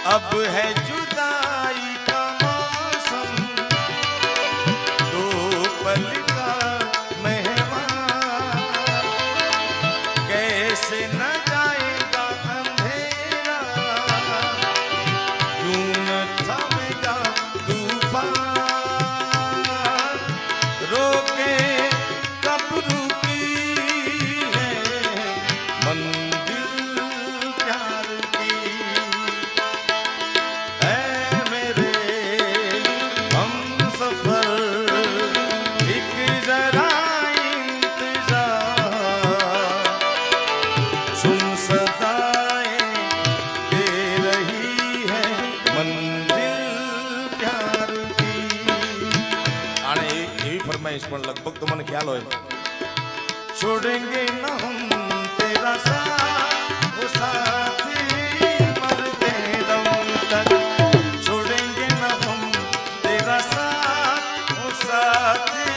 अब है जुदाई का मौसम, दो पल का मेहमान, कैसे न जाएगा अंधेरा, यूं न थमेगा तूफान, रोके कब रुकी है मंजिल प्यार की, ऐ मेरे हमसफर एक जरा इंतजार, सुन सदाएं दे रही है मंजिल प्यार की। आने एवी फरमाइश पण लगभग तो मन ख्याल होय, छोड़ेंगे न हम तेरा साथ वो साथी मरते दम तक, छोड़ेंगे न हम तेरा साथ वो साथी